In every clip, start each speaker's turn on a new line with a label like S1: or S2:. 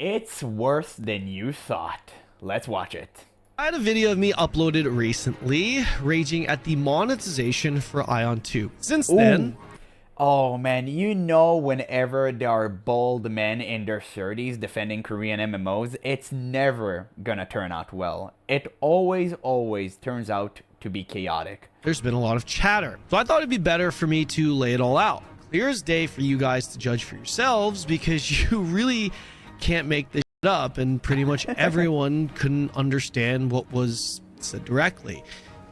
S1: It's worse than you thought. Let's watch it.
S2: I had a video of me uploaded recently, raging at the monetization for Aion 2. Since then...
S1: Oh man, you know whenever there are bald men in their 30s defending Korean MMOs, it's never gonna turn out well. It always turns out to be chaotic.
S2: There's been a lot of chatter, so I thought it'd be better for me to lay it all out. Clear as day for you guys to judge for yourselves, because you really can't make this shit up, and pretty much everyone couldn't understand what was said directly.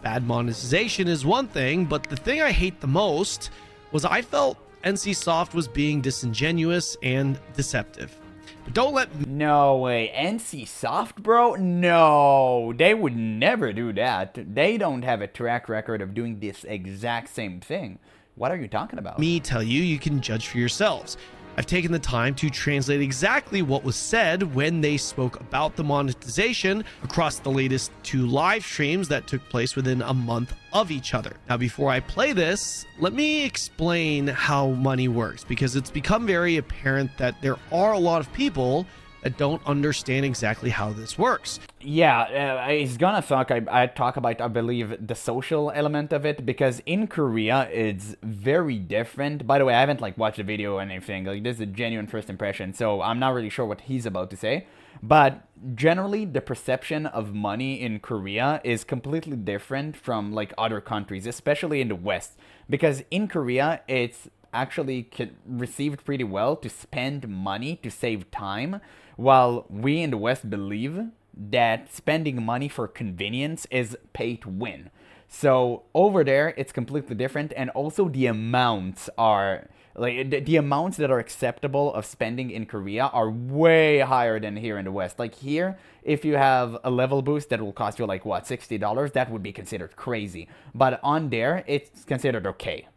S2: Bad monetization is one thing, but the thing I hate the most was I felt NCSoft was being disingenuous and deceptive. But don't let me...
S1: No way. NCSoft, bro? No, they would never do that. They don't have a track record of doing this exact same thing. What are you talking about?
S2: Me tell you, you can judge for yourselves. I've taken the time to translate exactly what was said when they spoke about the monetization across the latest 2 live streams that took place within a month of each other. Now, before I play this, let me explain how money works, because it's become very apparent that there are a lot of people that don't understand exactly how this works.
S1: Yeah, it's gonna suck. I talk about, I believe, the social element of it, because in Korea, it's very different. By the way, I haven't watched the video or anything. This is a genuine first impression, so I'm not really sure what he's about to say. But generally, the perception of money in Korea is completely different from other countries, especially in the West. Because in Korea, it's actually received pretty well to spend money to save time, while we in the West believe that spending money for convenience is pay to win. So over there, it's completely different, and also the amounts are the amounts that are acceptable of spending in Korea are way higher than here in the West. Here, if you have a level boost that will cost you what, $60, that would be considered crazy. But on there, it's considered okay.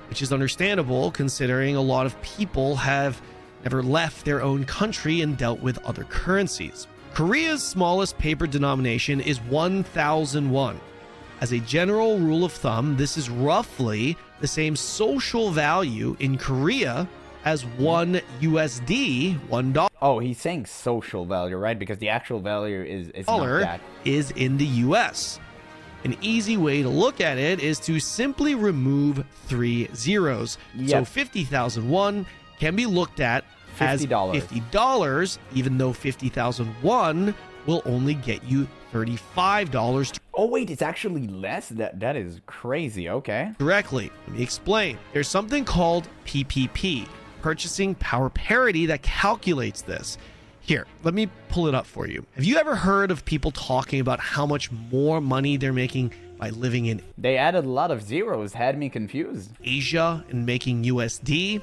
S2: Which is understandable, considering a lot of people have never left their own country and dealt with other currencies. Korea's smallest paper denomination is 1,000 won. As a general rule of thumb, this is roughly the same social value in Korea as $1 USD, $1.
S1: Oh, he's saying social value, right? Because the actual value is not that.
S2: Is in the US. An easy way to look at it is to simply remove 3 zeros.
S1: Yep.
S2: So 50,000 won can be looked at as $50, even though 50,000 won will only get you $35.
S1: Oh wait, it's actually less? That is crazy. Okay.
S2: Directly. Let me explain. There's something called PPP, purchasing power parity, that calculates this. Here, let me pull it up for you. Have you ever heard of people talking about how much more money they're making by living in...
S1: They added a lot of zeros, had me confused.
S2: ...Asia and making USD?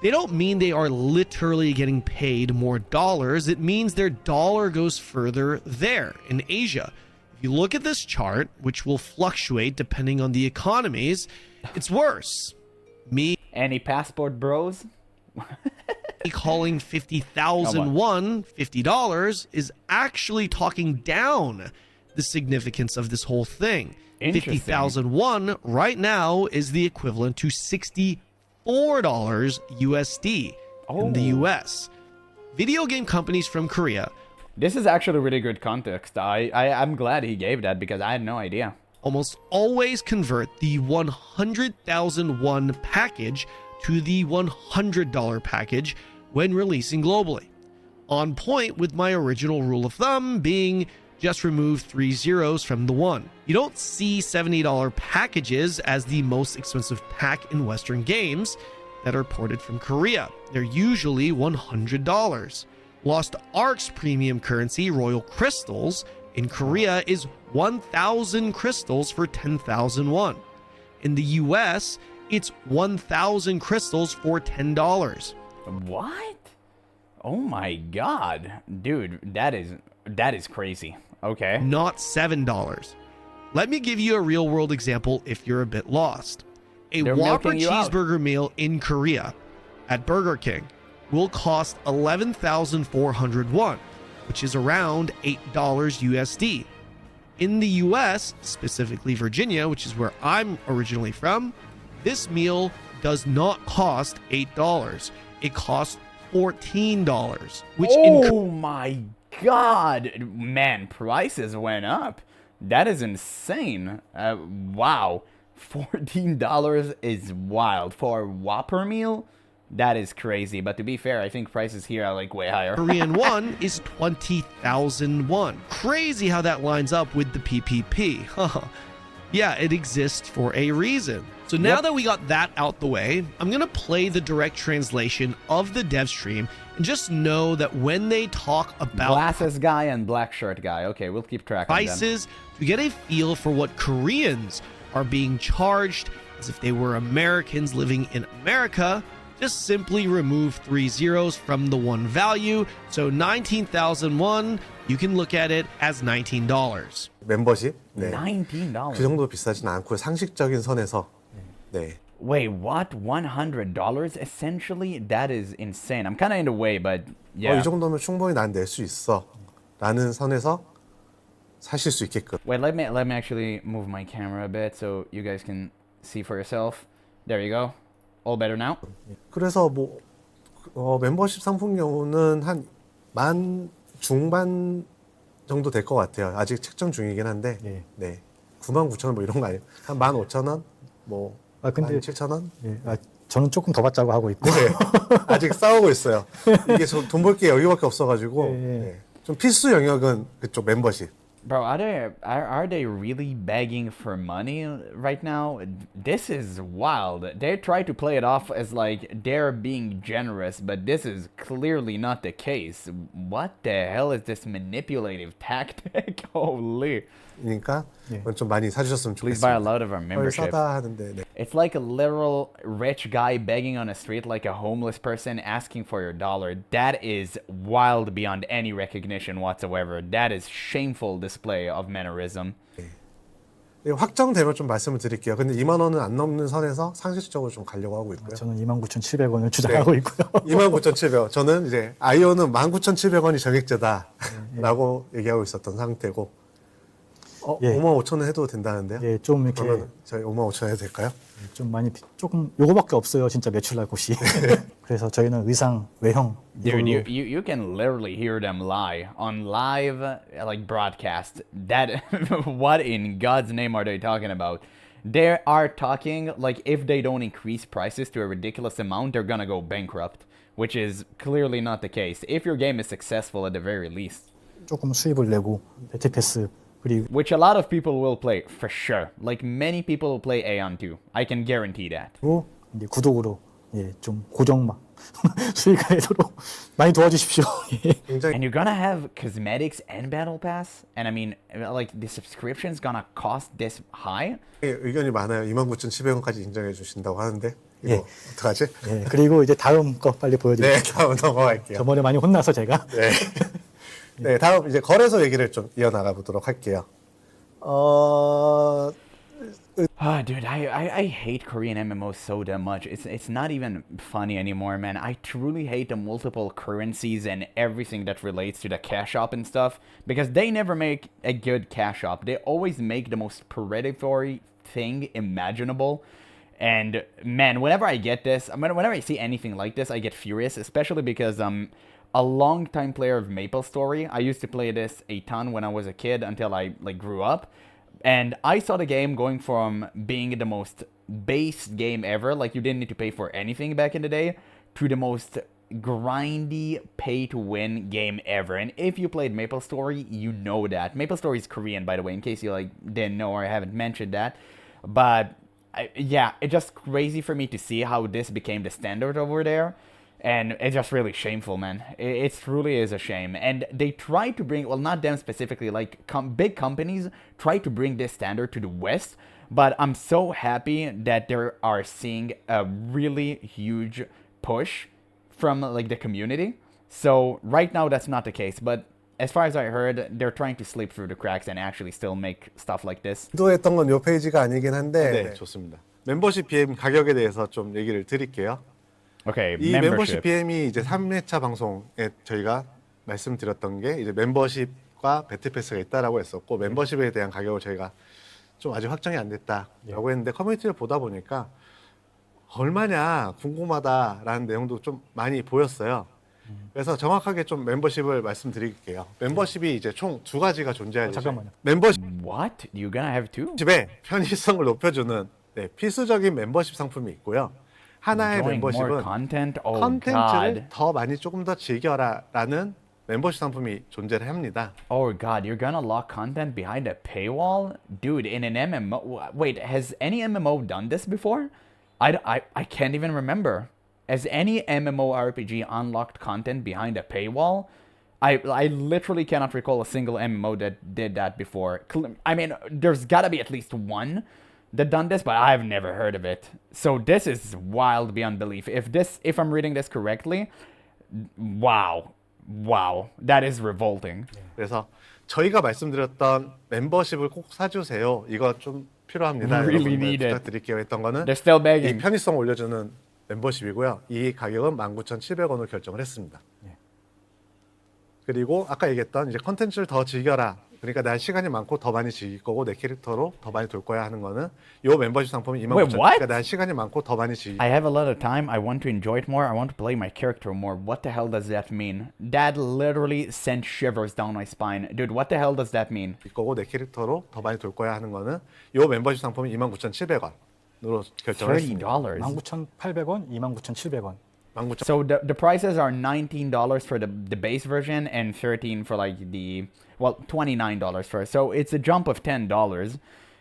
S2: They don't mean they are literally getting paid more dollars. It means their dollar goes further there in Asia. If you look at this chart, which will fluctuate depending on the economies, it's worse.
S1: Any passport bros?
S2: Calling 50,000 won $50 is actually talking down the significance of this whole thing. 50,000 won right now is the equivalent to $64 USD in the US. Video game companies from Korea.
S1: This is actually really good context. I'm glad he gave that, because I had no idea.
S2: Almost always convert the 100,000 won package to the $100 package when releasing globally. On point with my original rule of thumb being just remove 3 zeros from the 1. You don't see $70 packages as the most expensive pack in Western games that are ported from Korea. They're usually $100. Lost Ark's premium currency, Royal Crystals, in Korea is 1,000 crystals for 10,000 won. In the US, it's 1,000 crystals for $10.
S1: What? Oh my god. Dude, that is crazy. Okay.
S2: Not $7. Let me give you a real world example if you're a bit lost. A Whopper cheeseburger meal in Korea at Burger King will cost 11,400 won, which is around $8 USD. In the US, specifically Virginia, which is where I'm originally from, this meal does not cost $8. It costs $14, which
S1: Oh my god! Man, prices went up. That is insane. Wow. $14 is wild. For a Whopper meal? That is crazy. But to be fair, I think prices here are like way higher.
S2: Korean won is 20,000 won. Crazy how that lines up with the PPP. Yeah, it exists for a reason. So now that we got that out the way, I'm going to play the direct translation of the dev stream and just know that when they talk about
S1: Glasses guy and black shirt guy. Okay, we'll keep track of them.
S2: prices, to get a feel for what Koreans are being charged as if they were Americans living in America, just simply remove 3 zeros from the one value. So 19,001, you can look at it as $19.
S3: 멤버십? 네.
S1: $19.
S3: 그 정도 비싸진 않고 상식적인 선에서 네.
S1: Wait, what? $100 essentially? That is insane. I'm kind of in the way, but yeah.
S3: 이 정도면 충분히 난 낼 수 있어 라는 선에서 사실 수 있게끔.
S1: Wait, let me actually move my camera a bit so you guys can see for yourself. There you go. All better now?
S3: 그래서 뭐 멤버십 상품 경우는 한 만 중반 정도 될 것 같아요. 아직 책정 중이긴 한데
S4: 예.
S3: 네. 99,000원 뭐 이런 거 아니에요. 한 15,000원? 뭐
S4: 근데
S3: 17,000원?
S4: 예, 저는 조금 더 받자고 하고 있고.
S3: 네. 아직 싸우고 있어요. 이게 돈 벌 게 여기밖에 없어가지고
S4: 예.
S3: 네. 좀 필수 영역은 그쪽 멤버십.
S1: Bro, are they really begging for money right now? This is wild. They try to play it off as like they're being generous, but this is clearly not the case. What the hell is this manipulative tactic? Holy.
S3: 그러니까
S4: 예.
S3: 좀 많이 사주셨으면
S1: Please buy a
S3: 좋겠습니다.
S1: lot of our membership.
S3: 싸다 하는데 네.
S1: It's like a literal rich guy begging on a street like a homeless person asking for your dollar. That is wild beyond any recognition whatsoever. That is shameful display of mannerism.
S3: 네, 확정되면 좀 말씀을 드릴게요. 근데 2만 원은 안 넘는 선에서 상식적으로 좀 가려고 하고 있고요.
S4: 저는 29,700원을 주장하고 있고요.
S3: 29,700원. 저는 이제 아이온은 19,700원이 정액제다라고 얘기하고 있었던 상태고.
S4: 예.
S3: 55,000원 해도 된다는데요?
S4: 예, 좀 이렇게
S3: 그러면 저희 55,000원 해도 될까요?
S4: 좀 많이 조금 요거밖에 없어요. 진짜 매출 날 곳이. 그래서 저희는 의상, 외형
S1: Dude,
S4: 이걸로
S1: you can literally hear them lie on live like broadcast. That what in God's name are they talking about? They are talking like if they don't increase prices to a ridiculous amount, they're gonna go bankrupt, which is clearly not the case. If your game is successful at the very least.
S4: 조금 수입을 내고 배틀패스 그리고
S1: Which a lot of people will play, for sure. Like, many people will play Aion too. I can guarantee that.
S4: 이제 구독으로 예, 좀 고정막 수익을 내도록 많이 도와주십시오. 예.
S3: 굉장히
S1: And you're gonna have cosmetics and battle pass? And I mean, like, the subscription's gonna cost this high?
S3: 의견이 많아요. 29,700원까지 인정해 주신다고 하는데 이거
S4: 예.
S3: 어떡하지?
S4: 예, 그리고 이제 다음 거 빨리 보여드릴게요.
S3: 네, 다음 넘어갈게요.
S4: 저번에 많이 혼나서 제가
S3: 네. 네, 다음 이제 거래소 얘기를 좀 이어나가 보도록 할게요.
S1: Ah, dude, I hate Korean MMOs so damn much. It's not even funny anymore, man. I truly hate the multiple currencies and everything that relates to the cash shop and stuff, because they never make a good cash shop. They always make the most predatory thing imaginable. And man, whenever I get this, whenever I see anything like this, I get furious, especially because a long-time player of MapleStory. I used to play this a ton when I was a kid until I like grew up. And I saw the game going from being the most base game ever, like you didn't need to pay for anything back in the day, to the most grindy pay-to-win game ever. And if you played MapleStory, you know that. MapleStory is Korean, by the way, in case you like didn't know or I haven't mentioned that. But yeah, it's just crazy for me to see how this became the standard over there. And it's just really shameful, man. It truly is a shame. And they try to bring, well, not them specifically, like big companies try to bring this standard to the West. But I'm so happy that they are seeing a really huge push from like the community. So right now that's not the case. But as far as I heard, they're trying to slip through the cracks and actually still make stuff like this.
S3: 시도했던 건 이 페이지가 아니긴 한데 네, 좋습니다. 멤버십 BM 가격에 대해서 좀 얘기를 드릴게요.
S1: Okay,
S3: 이
S1: membership.
S3: 멤버십 BM이 이제 3회차 방송에 저희가 말씀드렸던 게 이제 멤버십과 배틀패스가 있다라고 했었고 멤버십에 대한 가격을 저희가 좀 아직 확정이 안 됐다라고 했는데 커뮤니티를 보다 보니까 얼마냐 궁금하다라는 내용도 좀 많이 보였어요. 그래서 정확하게 좀 멤버십을 말씀드릴게요. 멤버십이 이제 총 두 가지가 존재하죠.
S4: 잠깐만요.
S3: 멤버십의
S1: What? You're gonna have two?
S3: 편의성을 높여주는 필수적인 멤버십 상품이 있고요. 하나의
S1: Enjoying more
S3: 멤버십은
S1: content? Oh
S3: 컨텐츠를
S1: god.
S3: 더 많이 조금 더 즐겨라라는 멤버십 상품이 존재를 합니다.
S1: Oh god, you're gonna lock content behind a paywall? Dude, in an MMO... Wait, has any MMO done this before? I can't even remember. Has any MMORPG unlocked content behind a paywall? I literally cannot recall a single MMO that did that before. I mean, there's gotta be at least one that done this, but I've never heard of it. So this is wild beyond belief. If I'm reading this correctly, wow, that is revolting.
S3: 그래서 저희가 말씀드렸던 멤버십을 꼭 사주세요. 이거 좀 필요합니다.
S1: Really
S3: 여러분들
S1: need it.
S3: 부탁드릴게요. 했던 거는
S1: They're still
S3: 이
S1: begging.
S3: 편의성 올려주는 멤버십이고요. 이 가격은 19,700원으로 결정을 했습니다. 그리고 아까 얘기했던 이제 컨텐츠를 더 즐겨라. 그러니까 난 시간이 많고 더 많이 즐길 거고 내 캐릭터로 더 많이 돌 거야 하는 거는 요 멤버십 상품이 29,000원.
S1: Wait, what?
S3: 그러니까 난 시간이 많고 더 많이 즐길
S1: I have a lot of time. I want to enjoy it more. I want to play my character more. What the hell does that mean? That literally sent shivers down my spine. Dude, what the hell does that mean?
S3: 거고 내 캐릭터로 더 많이 돌 거야 하는 거는 요 멤버십 상품이 29,700원으로 결정을 했습니다.
S1: $30.
S4: 19,800원, 29,700원.
S3: 19,000
S1: So the prices are $19 for the base version and $13 for like the, well, $29 for it. So it's a jump of $10,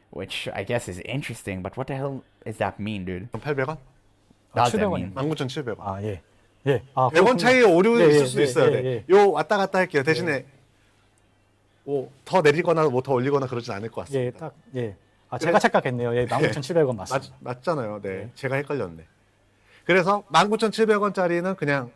S1: which I guess is interesting. But what the hell does that mean, dude?
S3: 800원?
S1: Does that
S4: 700원.
S1: mean?
S3: 19,700원.
S4: 아, 예. 예. 아,
S3: 100원 차이에 오류
S4: 예,
S3: 있을
S4: 예,
S3: 수도
S4: 예,
S3: 있어요.
S4: 예,
S3: 네.
S4: 예.
S3: 요 왔다 갔다 할게요. 대신에 뭐 더 내리거나 뭐 더 올리거나 그러진 않을 것
S4: 예,
S3: 같습니다.
S4: 딱 예. 아, 제가 착각했네요. 예, 19,700원 맞습니다.
S3: 맞잖아요. 네. 제가 헷갈렸네. 그래서 19,700원짜리는 그냥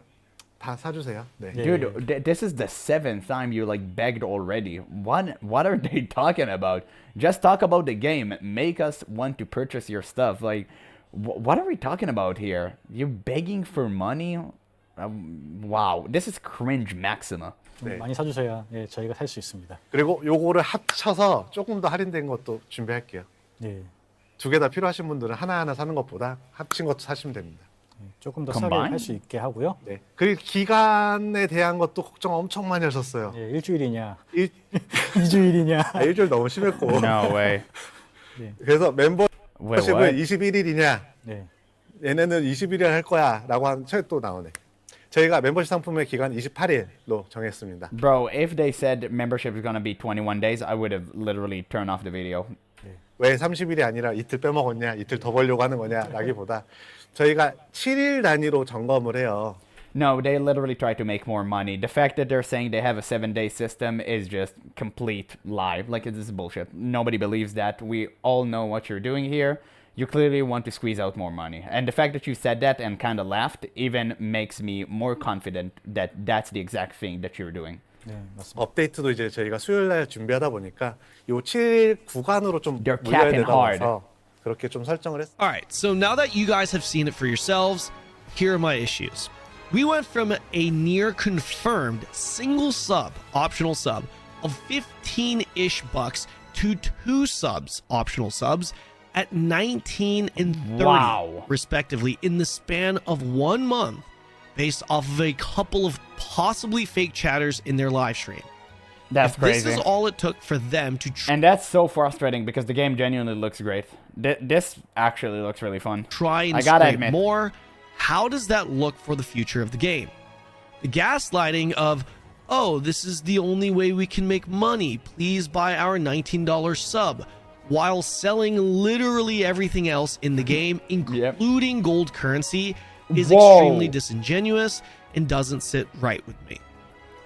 S3: 다 사주세요. 네.
S4: 예.
S1: Dude, this is the seventh time you like begged already. What are they talking about? Just talk about the game. Make us want to purchase your stuff. Like, what are we talking about here? You begging for money? Wow, this is cringe maxima.
S3: 네.
S4: 많이 사주셔야 예, 저희가 살 수 있습니다.
S3: 그리고 요거를 합쳐서 조금 더 할인된 것도 준비할게요.
S4: 예.
S3: 두 개 다 필요하신 분들은 하나하나 사는 것보다 합친 것도 사시면 됩니다.
S4: 조금 더 싸게
S1: Combine?
S4: 할 수 있게 하고요.
S3: 네. 그리고 기간에 대한 것도 걱정 엄청 많이 하셨어요.
S4: 예, 일주일이냐,
S3: 일,
S4: 2주일이냐.
S3: 일주일 너무 심했고.
S1: No way.
S3: 그래서
S1: Wait,
S3: 멤버십을
S1: what?
S3: 21일이냐,
S4: 네.
S3: 얘네는 20일에 할 거야 라고 한 책 또 나오네. 저희가 멤버십 상품의 기간 28일로 정했습니다.
S1: Bro, if they said membership is gonna be 21 days, I would have literally turned off the video.
S3: 왜 30일이 아니라 이틀 빼먹었냐, 이틀 더 벌려고 하는 거냐 라기보다 저희가 7일 단위로 점검을 해요.
S1: No, they literally try to make more money. The fact that they're saying they have a 7-day system is just complete lie. Like, this is bullshit. Nobody believes that. We all know what you're doing here. You clearly want to squeeze out more money. And the fact that you said that and kind of laughed even makes me more confident that that's the exact thing that you're doing.
S4: 네, 맞습니다.
S3: 업데이트도 이제 저희가 수요일 날 준비하다 보니까 요 7일 구간으로 좀
S1: They're
S3: 물려야
S1: capping
S3: 되다
S1: hard.
S3: 보서 그렇게 좀 설정을 했어요.
S2: All right, so now that you guys have seen it for yourselves, here are my issues. We went from a near confirmed single sub, optional sub, of 15-ish bucks to 2 subs, optional subs, at 19 and 30,
S1: Wow.
S2: respectively, in the span of 1 month, based off of a couple of possibly fake chatters in their live stream.
S1: That's
S2: If this
S1: crazy.
S2: is all it took for them to
S1: And that's so frustrating because the game genuinely looks great. This actually looks really fun.
S2: try and
S1: I gotta
S2: scrape
S1: admit.
S2: more, how does that look for the future of the game? The gaslighting of, oh, this is the only way we can make money. Please buy our $19 sub, while selling literally everything else in the game, including gold currency, is
S1: Whoa.
S2: extremely disingenuous and doesn't sit right with me.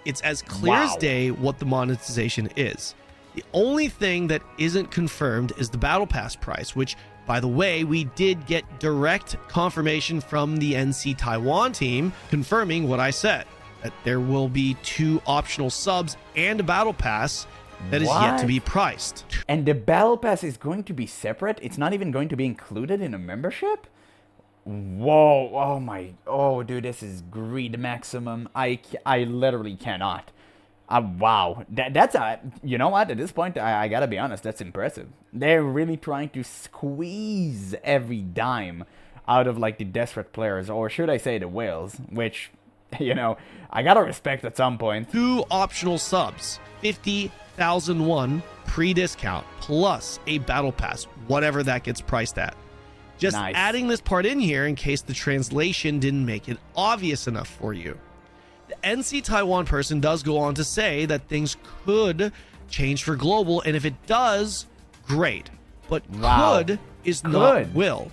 S2: It's as clear as
S1: Wow.
S2: day what the monetization is. The only thing that isn't confirmed is the Battle Pass price, which, by the way, we did get direct confirmation from the NC Taiwan team confirming what I said, that there will be 2 optional subs and a Battle Pass that is yet to
S1: What?
S2: be priced.
S1: And the battle pass is going to be separate? It's not even going to be included in a membership? Whoa, oh my, oh dude, this is greed maximum. I literally cannot. Wow, that's a, you know what, at this point, I gotta be honest, that's impressive. They're really trying to squeeze every dime out of like the desperate players, or should I say the whales, which you know, I gotta respect at some point.
S2: 2 optional subs, 50,001 pre-discount, plus a battle pass, whatever that gets priced at. Just
S1: Nice.
S2: adding this part in here in case the translation didn't make it obvious enough for you. The NC Taiwan person does go on to say that things could change for global, and if it does, great. But
S1: Wow.
S2: could is not
S1: Could.
S2: will,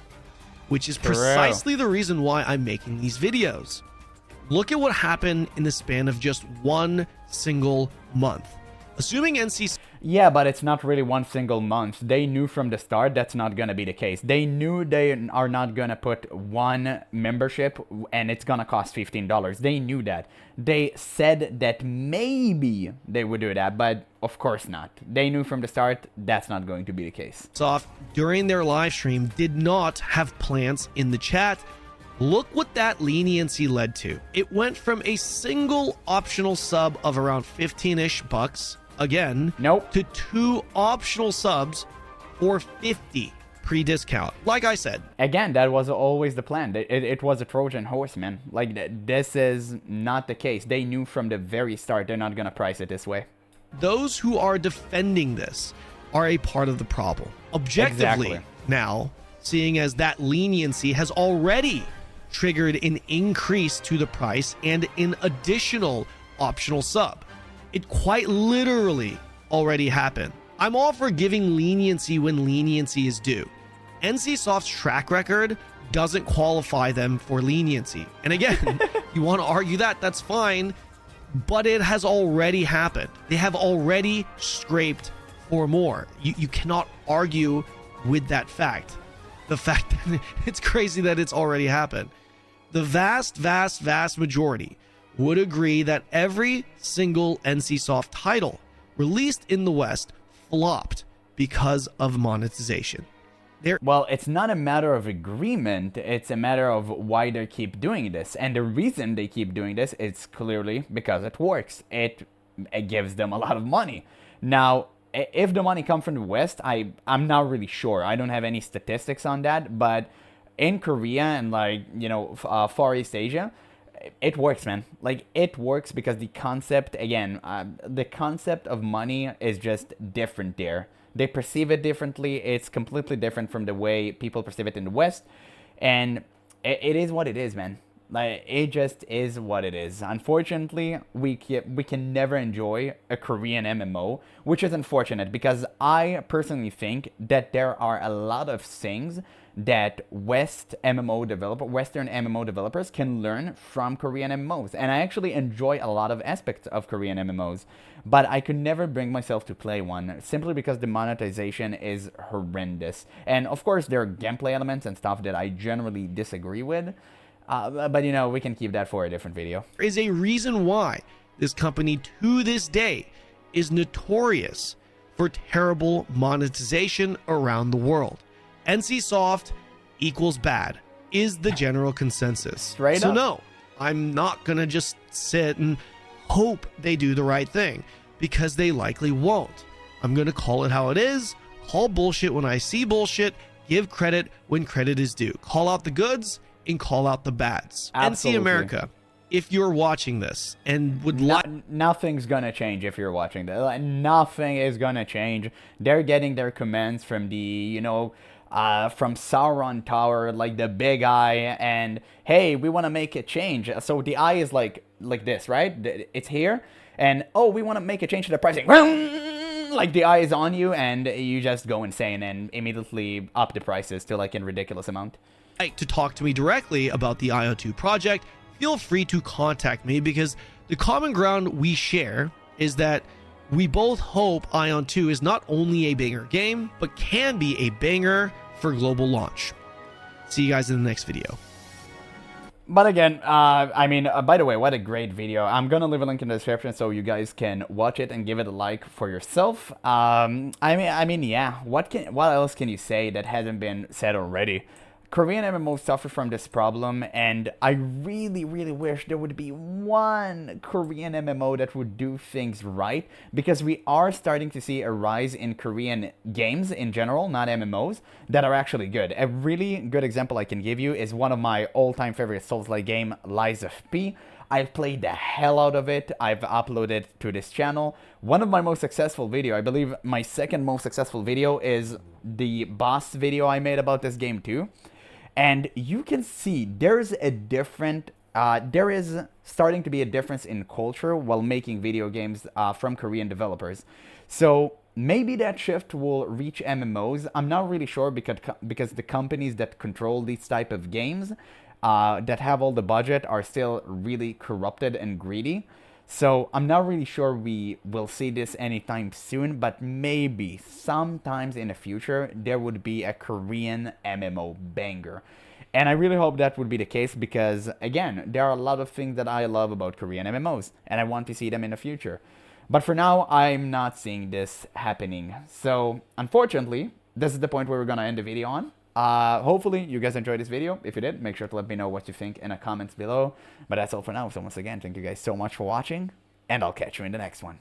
S2: which is
S1: For real.
S2: precisely the reason why I'm making these videos. Look at what happened in the span of just one single month. Assuming NC
S1: Yeah, but it's not really one single month. They knew from the start that's not gonna be the case. They knew they are not gonna put one membership and it's gonna cost $15. They knew that. They said that maybe they would do that, but of course not. They knew from the start that's not going to be the case.
S2: Soft during their live stream did not have plants in the chat. Look what that leniency led to. It went from a single optional sub of around 15-ish bucks, again,
S1: Nope.
S2: to 2 optional subs for 50 pre-discount. Like I said,
S1: Again, that was always the plan. It was a Trojan horse, man. Like, this is not the case. They knew from the very start they're not gonna price it this way.
S2: those who are defending this are a part of the problem. Objectively,
S1: Exactly.
S2: now, seeing as that leniency has already triggered an increase to the price and an additional optional sub. It quite literally already happened. I'm all for giving leniency when leniency is due. NCSoft's track record doesn't qualify them for leniency. And again, you want to argue that, that's fine, but it has already happened. They have already scraped for more. You cannot argue with that fact. The fact that it's crazy that it's already happened. The vast majority would agree that every single NCSoft title released in the West flopped because of monetization.
S1: Well, it's not a matter of agreement, it's a matter of why they keep doing this. And the reason they keep doing this is clearly because it works. It gives them a lot of money. Now, if the money comes from the West, I'm not really sure. I don't have any statistics on that, but in Korea and Far East Asia, it works, man. Like, it works because the concept, again, the concept of money is just different there. They perceive it differently. It's completely different from the way people perceive it in the West. And it is what it is, man. Like, it just is what it is. Unfortunately, we can never enjoy a Korean MMO, which is unfortunate because I personally think that there are a lot of things that Western MMO developers can learn from Korean MMOs. And I actually enjoy a lot of aspects of Korean MMOs, but I could never bring myself to play one simply because the monetization is horrendous. And of course, there are gameplay elements and stuff that I generally disagree with. But we can keep that for a different video.
S2: There is a reason why this company to this day is notorious for terrible monetization around the world. NCSoft equals bad is the general consensus.
S1: Straight
S2: so
S1: up.
S2: no, I'm not gonna just sit and hope they do the right thing, because they likely won't. I'm gonna call it how it is, call bullshit when I see bullshit, give credit when credit is due, call out the goods and call out the bads.
S1: Absolutely.
S2: NC America, if you're watching this and would like,
S1: Nothing's gonna change if you're watching that. Like, nothing is gonna change. They're getting their commands from the, from Sauron Tower, like the big eye, and hey, we want to make a change. So the eye is like this, right? It's here, and oh, we want to make a change to the pricing. Like, the eye is on you, and you just go insane and immediately up the prices to like a ridiculous amount.
S2: to talk to me directly about the Aion 2 project, feel free to contact me, because the common ground we share is that we both hope Aion 2 is not only a banger game, but can be a banger for global launch. See you guys in the next video.
S1: But again, by the way, what a great video. I'm gonna leave a link in the description so you guys can watch it and give it a like for yourself. Yeah, what else can you say that hasn't been said already? Korean MMOs suffer from this problem, and I really, really wish there would be one Korean MMO that would do things right, because we are starting to see a rise in Korean games in general, not MMOs, that are actually good. A really good example I can give you is one of my all-time favorite Souls-like game, Lies of P. I've played the hell out of it. I've uploaded to this channel. One of my most successful video, I believe my second most successful video, is the boss video I made about this game too. And you can see there's a different, there is starting to be a difference in culture while making video games from Korean developers. So maybe that shift will reach MMOs. I'm not really sure because the companies that control these type of games, that have all the budget, are still really corrupted and greedy. So I'm not really sure we will see this anytime soon, but maybe sometimes in the future there would be a Korean MMO banger. And I really hope that would be the case because, again, there are a lot of things that I love about Korean MMOs, and I want to see them in the future. But for now, I'm not seeing this happening. So, unfortunately, this is the point where we're gonna end the video on. Hopefully you guys enjoyed this video. If you did, make sure to let me know what you think in the comments below. But that's all for now. So once again, thank you guys so much for watching, and I'll catch you in the next one.